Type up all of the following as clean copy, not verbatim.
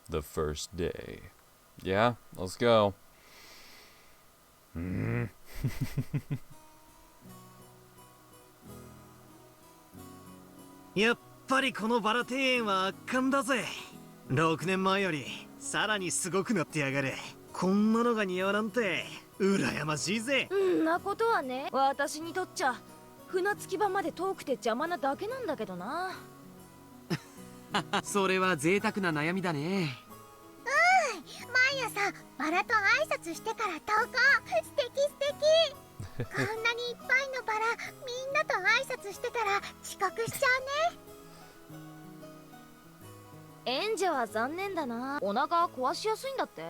the first day. Yeah, let's go. やっぱりこのバラ庭園は圧巻だぜ。6年前よりさらにすごくなってやがる。こんなのが似合うなんて羨ましいぜ。んなことはね、私にとっちゃ船着き場まで遠くて邪魔なだけなんだけどな。それは贅沢な悩みだね。毎朝バラと挨拶してから投稿。素敵素敵。こんなにいっぱいのバラみんなと挨拶してたら遅刻しちゃうね。演者は残念だな。お腹壊しやすいんだって。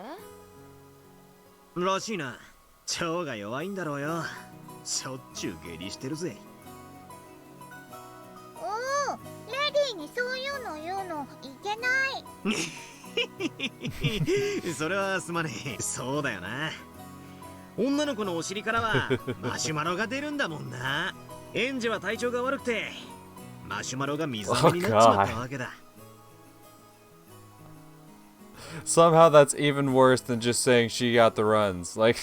らしいな。腸が弱いんだろうよ。しょっちゅう下痢してるぜ。おお、レディーにそういうの言うのいけない。それはすまねえ。そうだよな。女の子のお尻からはマシュマロが出るんだもんな。園児は体調が悪くてマシュマロが水飴になっちまったわけだ。Somehow that's even worse than just saying she got the runs. Like,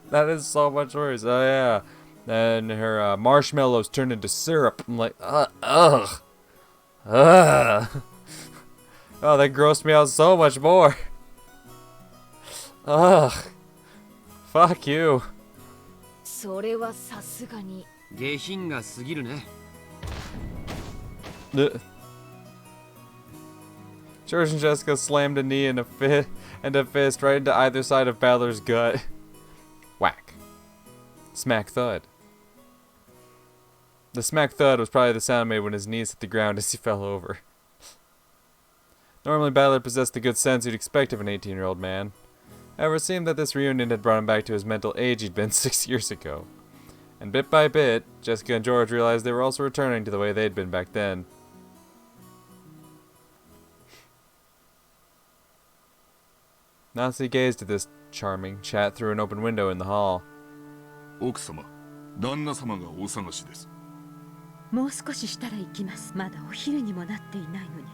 that is so much worse. Oh yeah, and her marshmallows turned into syrup. I'm like, ugh. Oh, that grossed me out so much more. Ugh. Fuck you. それはさすがに。下品が過ぎるね。George and Jessica slammed a knee and a fist right into either side of Balor's gut. Whack. Smack thud. The smack thud was probably the sound made when his knees hit the ground as he fell over. Normally, Balor possessed the good sense you'd expect of an 18-year-old man. However, it seemed that this reunion had brought him back to his mental age he'd been 6 years ago. And bit by bit, Jessica and George realized they were also returning to the way they'd been back then. Nancy gazed at this charming chat through an open window in the hall. 奥様、旦那様がお探しです。もう少ししたら行きます。まだお昼にもなっていないのに。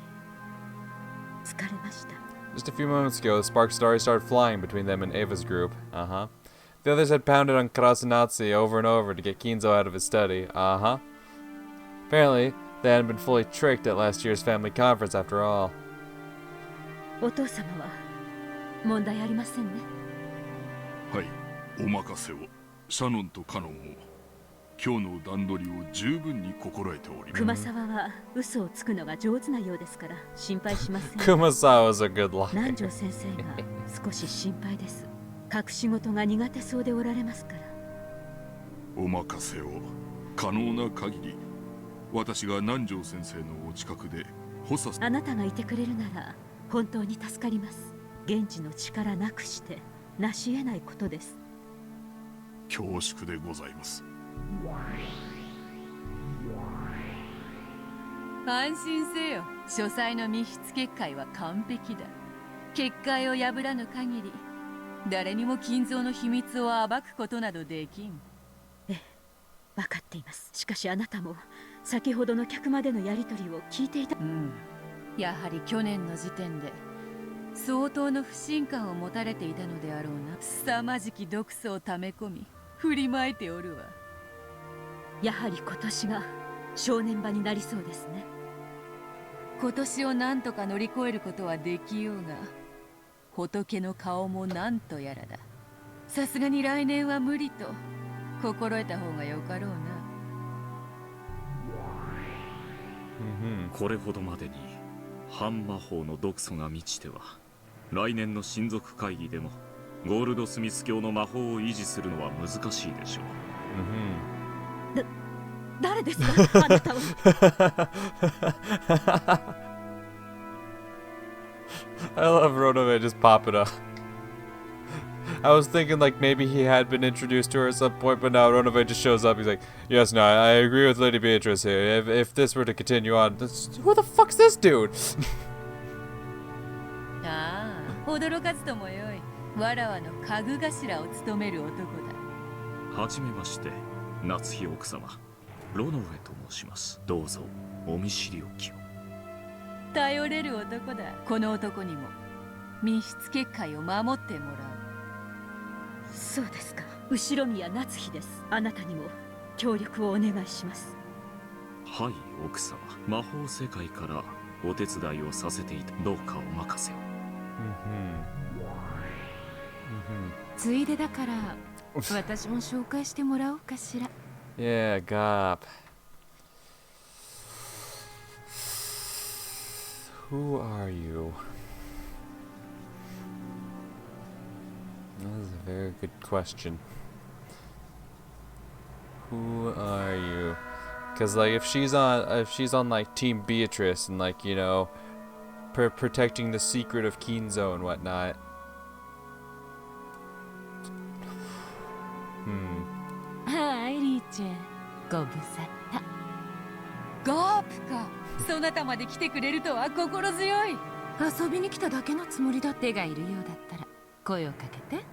疲れました。Just a few moments ago, the sparks had already started flying between them and Ava's group. The others had pounded on Karasunatsu over and over to get Kinzo out of his study. Apparently, they hadn't been fully tricked at last year's family conference after all. お父様は問題ありませんね。はい、お任せを。シャノンとカノンを今日の段取りを十分に心得ております。熊沢は嘘をつくのが上手なようですから心配しません。Kumasawa's a good liar. 南條先生が少し心配です。隠し事が苦手そうでおられますから。お任せを。可能な限り私が南條先生のお近くで補佐。あなたがいてくれるなら本当に助かります。現地の力なくして成し得ないことです。恐縮でございます。安心せよ。書斎の密室結界は完璧だ。結界を破らぬ限り誰にも金蔵の秘密を暴くことなどできん。ええ、分かっています。しかしあなたも先ほどの客までのやり取りを聞いていた。やはり去年の時点で相当の不信感を持たれていたのであろうな。凄まじき毒素を溜め込み振りまいておるわ。やはり今年が正念場になりそうですね。今年を何とか乗り越えることはできようが、仏の顔もなんとやらだ。さすがに来年は無理と心得た方がよかろうな。これほどまでに反魔法の毒素が満ちては、来年の親族会議でもゴールドスミス教の魔法を維持するのは難しいでしょう。誰ですかあなたは。I love Ronove just popping up. I was thinking like maybe he had been introduced to her at some point, but now Ronove just shows up. He's like, yes, no, I agree with Lady Beatrice here. If this were to continue on, who the fuck's this dude? ああ、驚かずともよい。わらわの家具頭を務める男だ。はじめまして、夏日奥様、ロノウェと申します。どうぞお見知りおきを。頼れる男だ。この男にも密室結界を守ってもらう。そうですか。後宮夏日です。あなたにも協力をお願いします。はい、奥様。魔法世界からお手伝いをさせていた。どうかお任せを。ついでだから私も紹介してもらおうかしら。Yeah, Gop. Who are you? That is a very good question. Who are you? Because like if she's on like Team Beatrice and like you know, protecting the secret of Keenzo and whatnot. Hmm. はい、リーチェン。ご無沙汰。ガープか。そなたまで来てくれるとは心強い。遊びに来ただけのつもりだ。手がいるようだったら声をかけて。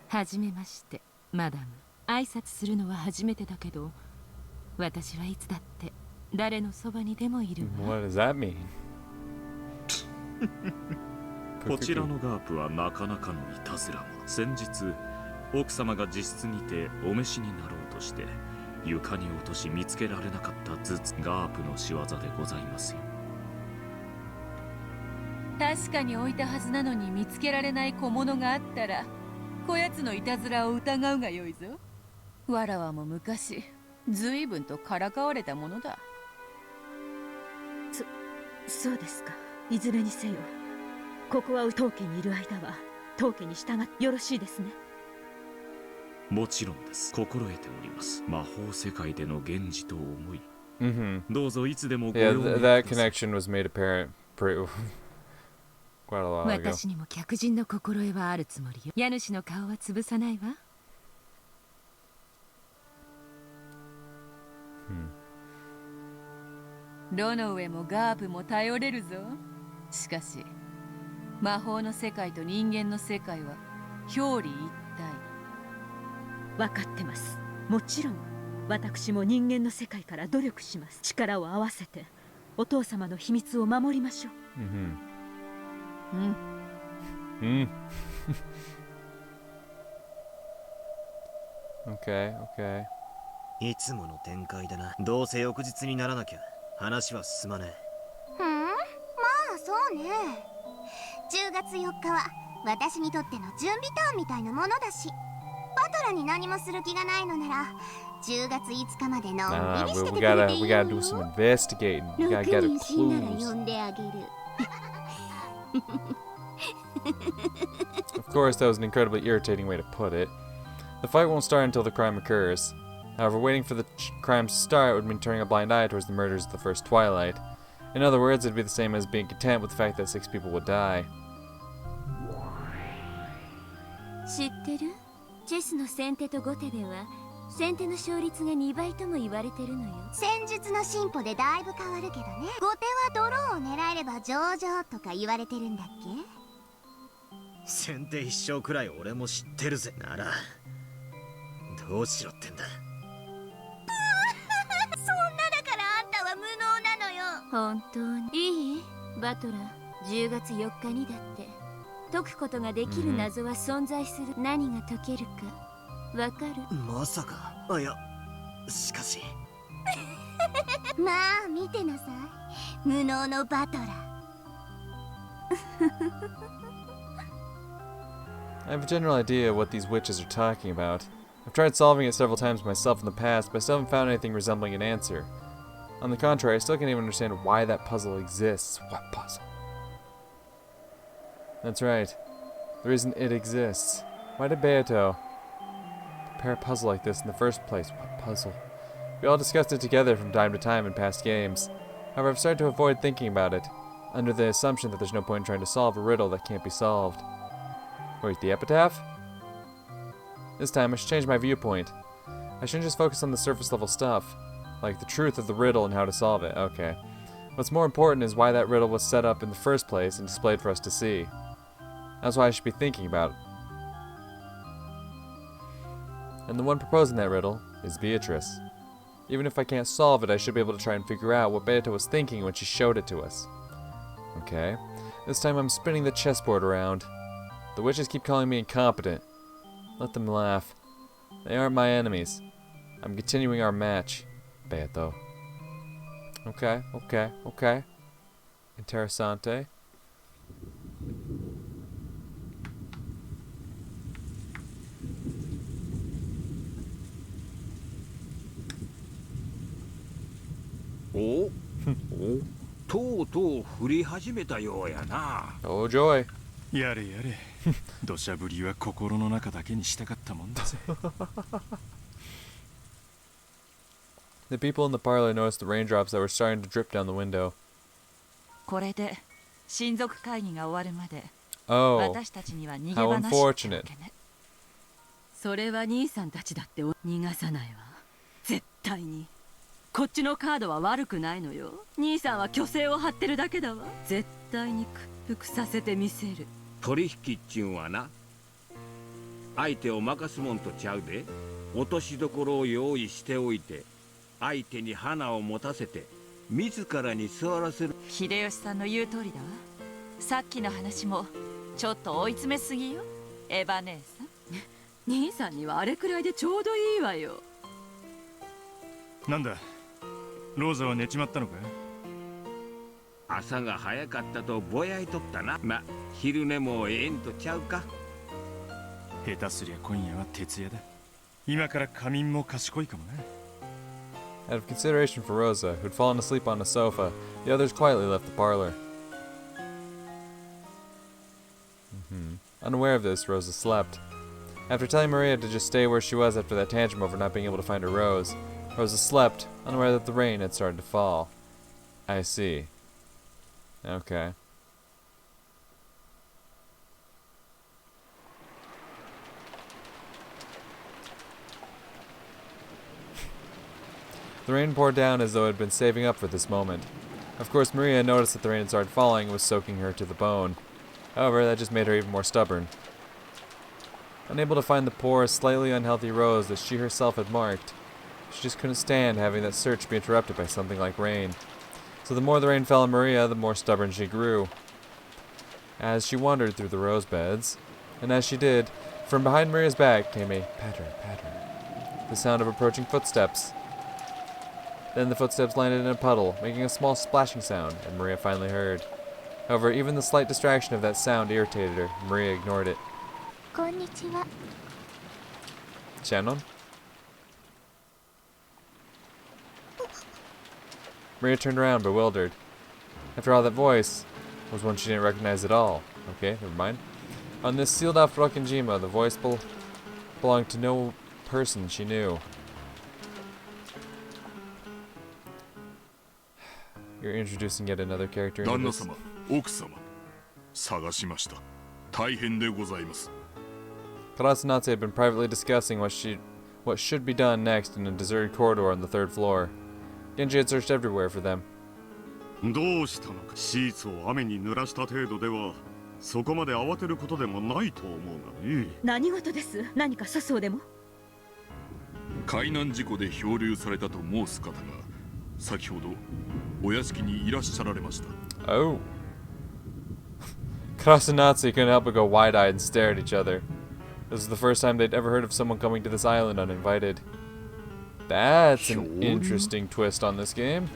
はじめまして、マダム。挨拶するのは初めてだけど、私はいつだって誰のそばにでもいるわ。What does that mean? こちらのガープはなかなかのいたずら者。先日奥様が自室にてお召しになろうとして床に落とし見つけられなかった頭痛、ガープの仕業でございますよ。確かに置いたはずなのに見つけられない小物があったら、こやつのいたずらを疑うがよいぞ。わらわも昔随分とからかわれたものだ。そうですか。いずれにせよ、ここは当家にいる間は当家に従ってよろしいですね。もちろんです。心得ております。魔法世界での源氏と思い。Mm-hmm. どうぞいつでもご Yeah, 用命く that ださい。 connection was made apparent quite a while ago. 私にも客人の心得はあるつもりよ。家主の顔は潰さないわ。ロノウェもガープも頼れるぞ。しかし魔法の世界と人間の世界は表裏一体。分かってます。もちろん私も人間の世界から努力します。力を合わせてお父様の秘密を守りましょう。Okay, okay. いつもの展開だな。どうせ翌日にならなきゃ話は進まねえ。まあそうね。10月4日は私にとっての準備ターンみたいなものだし、バトラに何もする気がないのなら10月5日までのんびりしててくれていい we よ。 gotta do some investigating. We gotta get 6 her 人死んだら clues. 呼んであげる。Of course, that was an incredibly irritating way to put it. The fight won't start until the crime occurs. However, waiting for the crime to start would mean turning a blind eye towards the murders of the first Twilight. In other words, it'd be the same as being content with the fact that 6 people would die. 知ってる？チェスの先手と後手では先手の勝率が2倍とも言われてるのよ。戦術の進歩でだいぶ変わるけどね。後手はドローを狙えれば上々とか言われてるんだっけ。先手必勝くらい俺も知ってるぜ。ならどうしろってんだ。そんなだからあんたは無能なのよ。本当にいい？バトラー、10月4日にだって解くことができる謎は存在する。何が解けるかわかる？まさか。いや、しかしまあ見てなさい、無能のバトラー。I have a general idea what these witches are talking about. I've tried solving it several times myself in the past, but I still haven't found anything resembling an answer. On the contrary, I still can't even understand why that puzzle exists. What puzzle? That's right. The reason it exists. Why did Beato prepare a puzzle like this in the first place? What puzzle? We all discussed it together from time to time in past games. However, I've started to avoid thinking about it, under the assumption that there's no point in trying to solve a riddle that can't be solved. Wait, the epitaph? This time I should change my viewpoint. I shouldn't just focus on the surface level stuff, like the truth of the riddle and how to solve it. Okay. What's more important is why that riddle was set up in the first place and displayed for us to see. That's why I should be thinking about. And the one proposing that riddle is Beatrice. Even if I can't solve it, I should be able to try and figure out what Beata was thinking when she showed it to us. Okay. This time I'm spinning the chessboard around. The witches keep calling me incompetent. Let them laugh. They aren't my enemies. I'm continuing our match. Beato. Okay, okay, okay. Interessante.おとうとう降り始めたようやな。 Oh joy. やれやれ土砂降りは心の中だけにしたかったもんだぜ。 The people in the parlor noticed the raindrops that were starting to drip down the window. これで親族会議が終わるまで Oh, 私たちには逃げ how 場なしってわ unfortunate. けね。それは兄さんたちだって逃がさないわ。絶対に。こっちのカードは悪くないのよ。兄さんは虚勢を張ってるだけだわ。絶対に屈服させてみせる。取引っちゅうんはな、相手を任すもんとちゃうで。落としどころを用意しておいて、相手に花を持たせて自らに座らせる。秀吉さんの言う通りだわ。さっきの話もちょっと追い詰めすぎよ、エヴァ姉さん。兄さんにはあれくらいでちょうどいいわよ。なんだローザは寝ちまったのか。朝が早かったとぼやいとったな。ま、昼寝もええんとちゃうか。下手すりゃ今夜は徹夜だ。今から仮眠も賢いかもな。 Out of consideration for Rosa, who'd fallen asleep on the sofa, the others quietly left the parlor. Unaware of this, Rosa slept. After telling Maria to just stay where she was after that tantrum over not being able to find her rose, Rosa slept, unaware that the rain had started to fall. I see. Okay. The rain poured down as though it had been saving up for this moment. Of course, Maria noticed that the rain had started falling and was soaking her to the bone. However, that just made her even more stubborn. Unable to find the poor, slightly unhealthy rose that she herself had marked, she just couldn't stand having that search be interrupted by something like rain. So the more the rain fell on Maria, the more stubborn she grew. As she wandered through the rose beds, and as she did, from behind Maria's back came a patter, patter, the sound of approaching footsteps. Then the footsteps landed in a puddle, making a small splashing sound, and Maria finally heard. However, even the slight distraction of that sound irritated her. Maria ignored it. こんにちは。 Shannon? Maria turned around, bewildered. After all, that voice was one she didn't recognize at all. Okay, never mind. On this sealed-off Rokkenjima, the voice belonged to no person she knew. You're introducing yet another character into 旦那 this. 様、奥様、探しました。大変でございます。 Karasunatsu had been privately discussing what should be done next in a deserted corridor on the third floor. Genji had searched everywhere for them. どうしたのか。シーツを雨に濡らした程度ではそこまで慌てることでもないと思うがね。何事です。何か粗相でも。海難事故で漂流されたと申す方が先ほどお屋敷にいらっしゃられました。 Oh. Karasunatsu couldn't help but go wide-eyed and stare at each other. This was the first time they'd ever heard of someone coming to this island uninvited. That's an interesting twist on this game.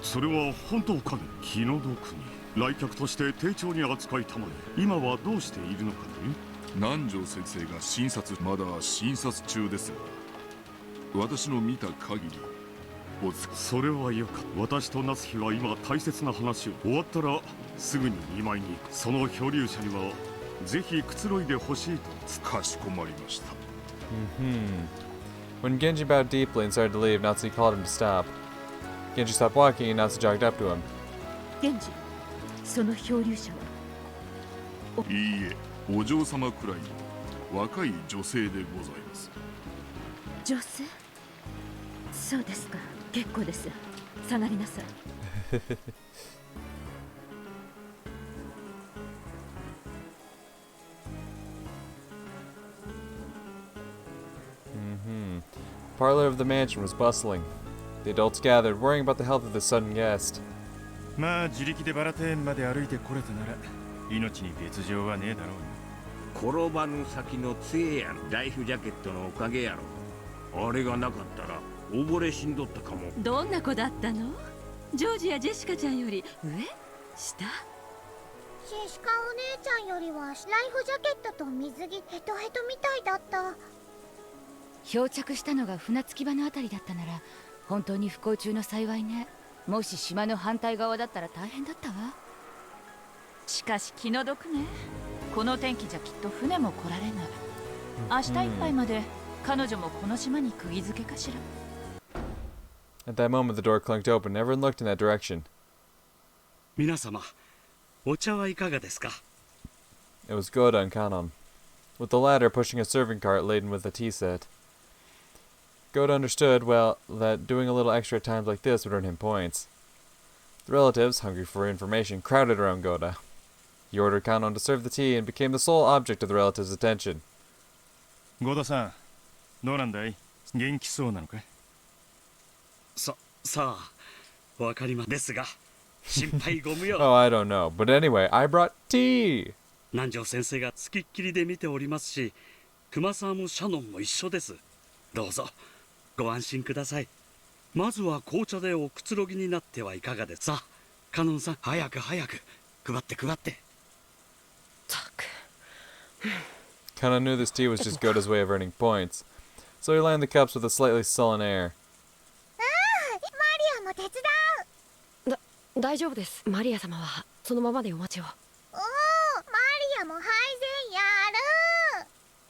それは本当かね。気の毒に来客として丁重に扱いたまえ。今はどうしているのかね。南條先生がまだ診察中ですが、私の見た限りそれはよかった。私と夏日は今大切な話を終わったらすぐに見舞いに。その漂流者にはぜひくつろいでほしいと。かしこまりました。When Genji bowed deeply and started to leave, Natsu called him to stop. Genji stopped walking and Natsu jogged up to him. 源氏、その漂流者は。いいえ、お嬢様くらいの若い女性でございます。女性？そうですか。結構です。下がりなさい。parlor of the mansion was bustling. The adults gathered, worrying about the health of the sudden guest. まあ自力でバラ庭園まで歩いてこれたなら命に別状はねえだろうな。転ばぬ先の杖やライフジャケットのおかげやろ。あれがなかったら溺れ死んどったかも。どんな子だったの？ジョージやジェシカちゃんより上？下？ジェシカお姉ちゃんよりはライフジャケットと水着ヘトヘトみたいだった。漂着したのが船着き場のあたりだったなら本当に不幸中の幸いね。もし島の反対側だったら大変だったわ。しかし気の毒ね。この天気じゃきっと船も来られない。明日いっぱいまで彼女もこの島に釘付けかしら。At that moment, the door clunked open. Everyone looked in that direction. 皆様、お茶はいかがですか? It was Goda and Kanon, with the latter pushing a serving cart laden with a tea set. Goda understood, well, that doing a little extra at times like this would earn him points. The relatives, hungry for information, crowded around Goda. He ordered Kanon to serve the tea and became the sole object of the relatives' attention. ゴダさん、どうなんだい？元気そうなのか？さあ、わかりまですが、心配ご無用。Oh, I don't know. But anyway, I brought tea! 南條先生がつきっきりで見ておりますし、熊沢もシャノンも一緒です。どうぞ、ご安心ください。まずは紅茶でおくつろぎになってはいかがですか？カノンさん、早く配って配って。Kanon knew this tea was just Goda's way of earning points, so he lined the cups with a slightly sullen air. マリアも手伝う。大丈夫です。マリア様はそのままでお待ちを。おお、マリアも配膳やる。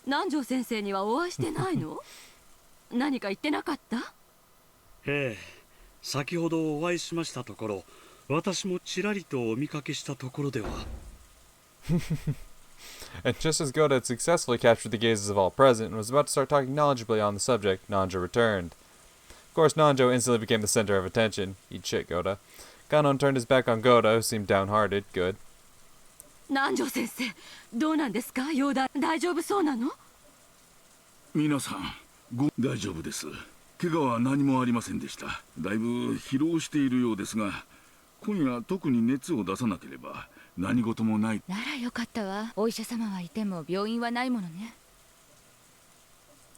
南條先生にはお会いしてないの？何か言ってなかった？ええ、先ほどお会いしましたところ、私もちらりとお見かけしたところでは。And just as Goda had successfully captured the gazes of all present and was about to start talking knowledgeably on the subject, Nanjo returned. Of course, Nanjo instantly became the center of attention. Eat shit, Goda. Kanon turned his back on Goda, who seemed downhearted. Good. 南條先生、どうなんですか？容体大丈夫そうなの？皆さん、大丈夫です。怪我は何もありませんでした。だいぶ疲労しているようですが、今夜特に熱を出さなければ何事もない。ならよかったわ。お医者様はいても病院はないものね。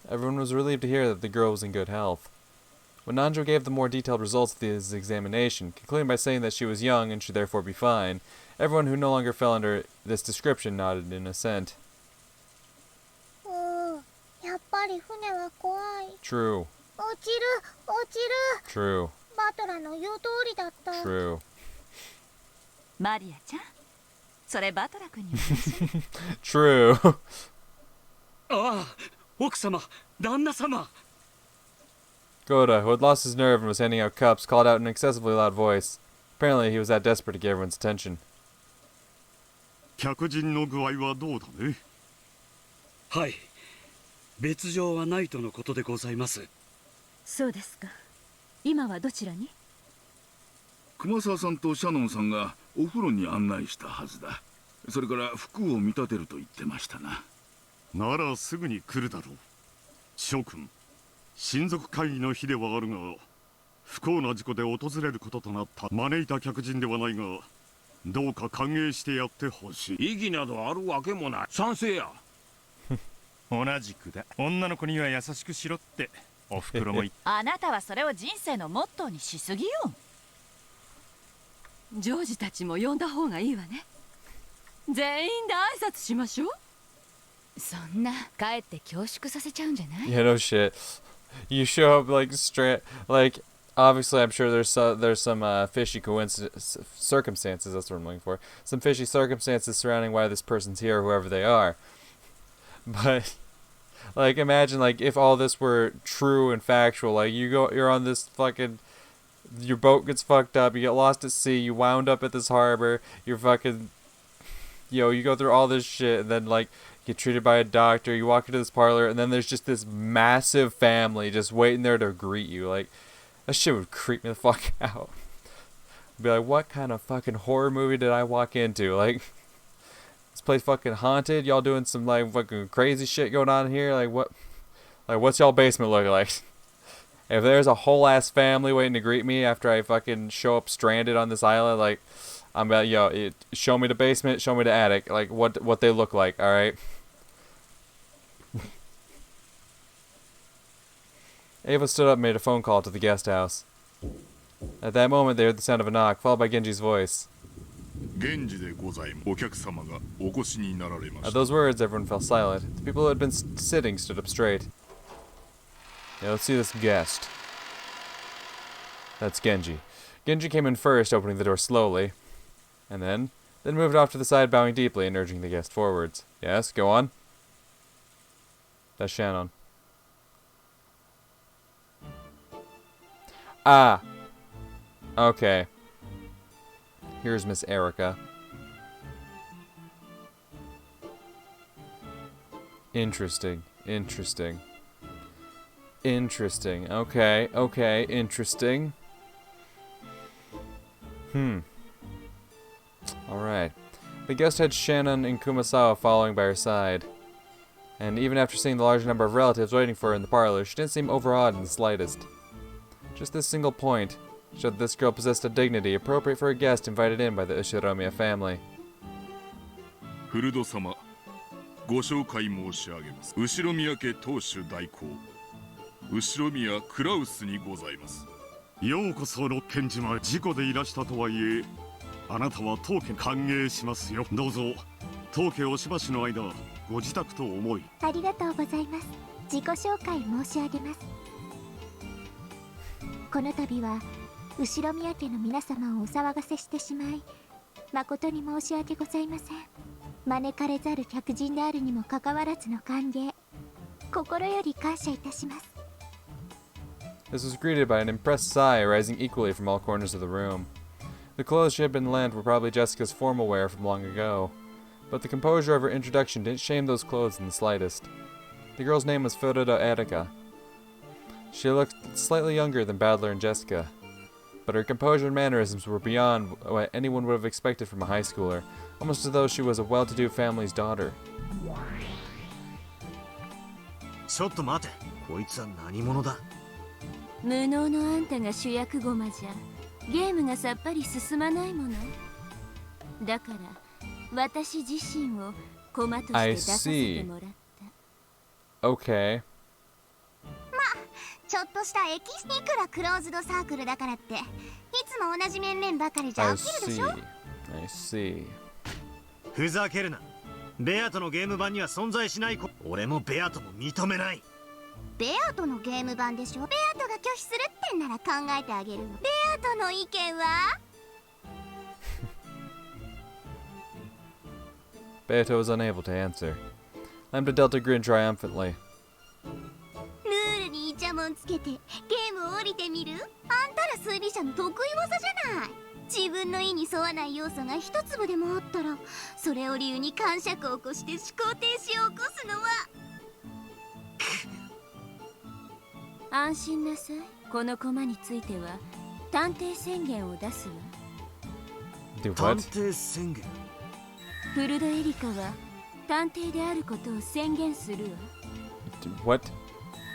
Everyone was relieved to hear that the girl was in good health. When Nanjo gave the more detailed results of his examination, concluding by saying that she was young and should therefore be fine, everyone who no longer fell under this description nodded in assent. やっぱり船は怖い。 True. 落ちる。 True. バトラの言う通りだった。 True. マリアちゃん、それバトラ君にお話し。True. ああ、奥様、旦那様。Goda, who had lost his nerve and was handing out cups, called out in an excessively loud voice. Apparently, he was that desperate to get everyone's attention. 客人の具合はどうだね？はい、別状はないとのことでございます。そうですか。今はどちらに？熊沢さんとシャノンさんがお風呂に案内したはずだ。それから服を見立てると言ってましたな。ならすぐに来るだろう。諸君、親族会議の日ではあるが、不幸な事故で訪れることとなった招いた客人ではないが、どうか歓迎してやってほしい。意義などあるわけもない。賛成や。同じくだ。女の子には優しくしろっておふくろも言っあなたはそれを人生のモットーにしすぎよ。ジョージたちも呼んだ方がいいわね。全員で挨拶しましょう。そんなかえって恐縮させちゃうんじゃない？ Yeah, no shit. You show up like straight, like obviously I'm sure there's some fishy circumstances. That's what I'm looking for. Some fishy circumstances surrounding why this person's here, whoever they are. But like imagine like if all this were true and factual. Like you're on this fucking. Your boat gets fucked up, you get lost at sea, you wound up at this harbor, you're fucking, you go through all this shit, and then, like, get treated by a doctor, you walk into this parlor, and then there's just this massive family just waiting there to greet you. Like, that shit would creep me the fuck out. I'd be like, what kind of fucking horror movie did I walk into? Like, this place fucking haunted, y'all doing some, like, fucking crazy shit going on here? Like, what's y'all basement look like? If there's a whole ass family waiting to greet me after I fucking show up stranded on this island, like, I'm about, yo, show me the basement, show me the attic, like what they look like, all right? Ava stood up and made a phone call to the guest house. At that moment, they heard the sound of a knock, followed by Genji's voice. At those words, everyone fell silent. The people who had been sitting stood up straight. Yeah, let's see this guest. That's Genji. Genji came in first, opening the door slowly, and then moved off to the side, bowing deeply and urging the guest forwards. Yes, go on. That's Shannon. Ah. Okay. Here's Miss Erica. Interesting. Interesting. Interesting. Okay. Okay. Interesting. Alright. The guest had Shannon and Kumasawa following by her side. And even after seeing the large number of relatives waiting for her in the parlor, she didn't seem overawed in the slightest. Just this single point showed that this girl possessed a dignity appropriate for a guest invited in by the Ushiromiya family. フルド様、ご紹介申し上げます。後宮家当主代行、後宮クラウスにございます。ようこそ六軒島へ。事故でいらしたとはいえ、あなたは当家歓迎しますよ。どうぞ当家おしばしの間ご自宅と思い。ありがとうございます。自己紹介申し上げます。この度は後宮家の皆様をお騒がせしてしまい、誠に申し訳ございません。招かれざる客人であるにもかかわらずの歓迎、心より感謝いたします。This was greeted by an impressed sigh rising equally from all corners of the room. The clothes she had been lent were probably Jessica's formal wear from long ago, but the composure of her introduction didn't shame those clothes in the slightest. The girl's name was Furuda Erika. She looked slightly younger than Badler and Jessica, but her composure and mannerisms were beyond what anyone would have expected from a high schooler, almost as though she was a well-to-do family's daughter. ちょっと待て、こいつは何者だ。無能のあんたが主役駒じゃゲームがさっぱり進まないもの。だから私自身を駒として出させてもらった。Okay. ちょっとしたエキスいくらクローズドサークルだからっていつも同じ面々ばかりじゃ飽きるでしょ。 I see. ふざけるな。ベアとのゲーム版には存在しない子。俺もベアとも認めない。ベアとのゲーム版でしょ。ベアとが拒否するってんなら考えてあげるの。ベアとの意見はBeato was unable to answer. Lambda Delta grinned triumphantly. ルールにイチャモンつけてゲームを降りてみる。あんたら推理者の得意技じゃない。自分の意に沿わない要素が一粒でもあったらそれを理由に感触を起こして思考停止を起こすのは。安心なさい。この駒については探偵宣言を出すわ。探偵宣言。フルドエリカは探偵であることを宣言するわ。What?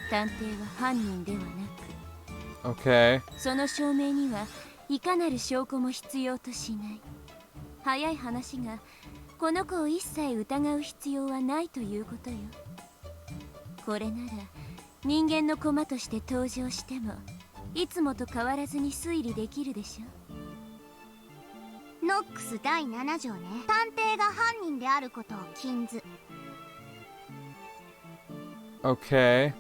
探偵は犯人ではなく、Okay. その証明にはいかなる証拠も必要としない。早い話がこの子を一切疑う必要はないということよ。これなら人間の駒として登場してもいつもと変わらずに推理できるでしょ。ノックス第7条ね。探偵が犯人であることを禁ず。 Okay.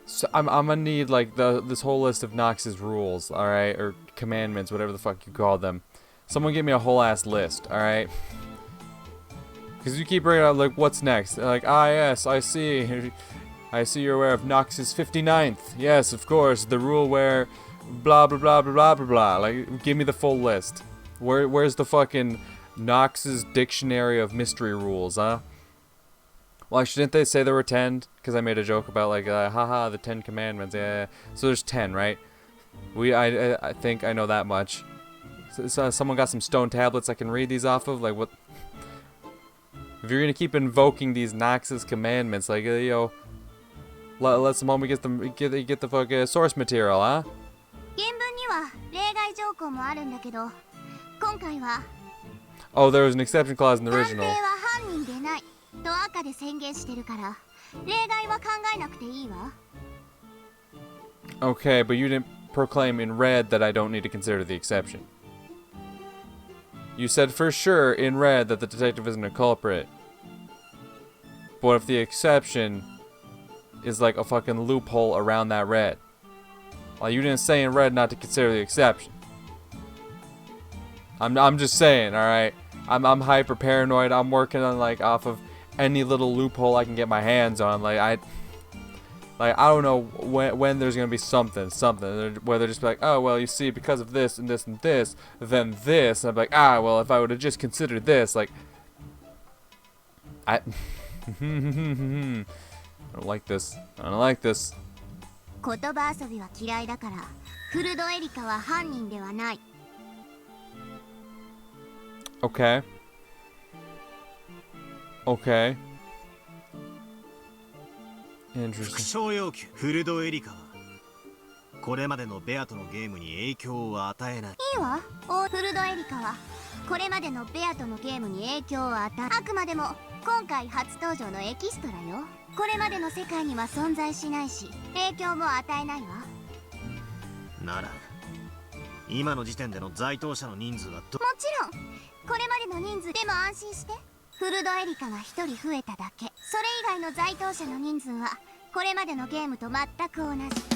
So I'm gonna need like this whole list of Nox's rules, all right, or commandments, whatever the fuck you call them. Someone give me a whole ass list, all right? Because you keep bringing out like what's next. Like yes, I see. I see you're aware of Nox's 59th. Yes, of course, the rule where blah blah blah blah blah blah blah. Like give me the full list. Where's the fucking Nox's dictionary of mystery rules, huh? Well, actually, didn't they say there were 10? Because I made a joke about like, haha, the 10 commandments. Yeah. So there's 10, right? I think I know that much. So someone got some stone tablets I can read these off of? Like what? If you're gonna keep invoking these Nox's commandments, like Let Momi get the fucking source material, huh? 原文には例外条項もあるんだけど、今回は Oh, there was an exception clause in the 探偵 original. は犯人でないと赤で宣言してるから、例外は考えなくていいわ。Okay, but you didn't proclaim in red that I don't need to consider the exception. You said for sure in red that the detective isn't a culprit. But if the exception is like a fucking loophole around that red. Like, you didn't say in red not to consider the exception. I'm just saying, alright? I'm hyper paranoid. I'm working on like off of any little loophole I can get my hands on. I don't know when there's gonna be something where they're just be like, oh well, you see, because of this and this and this, then this, and I'm like, ah well, if I would have just considered this, like, I don't like this. I don't like this. 言葉遊びは嫌いだから、クルドエリカは犯人ではない。Okay. Okay. 副賞要求フルドエリカはこれまでのベアとのゲームに影響を与えない。いいわ。フルドエリカはこれまでのベアとのゲームに影響を与え、あくまでも今回初登場のエキストラよ。これまでの世界には存在しないし、影響も与えないわ。なら今の時点での在当者の人数はもちろんこれまでの人数でも安心して。フルドエリカが1人増えただけ。それ以外の在当者の人数はこれまでのゲームと全く同じ。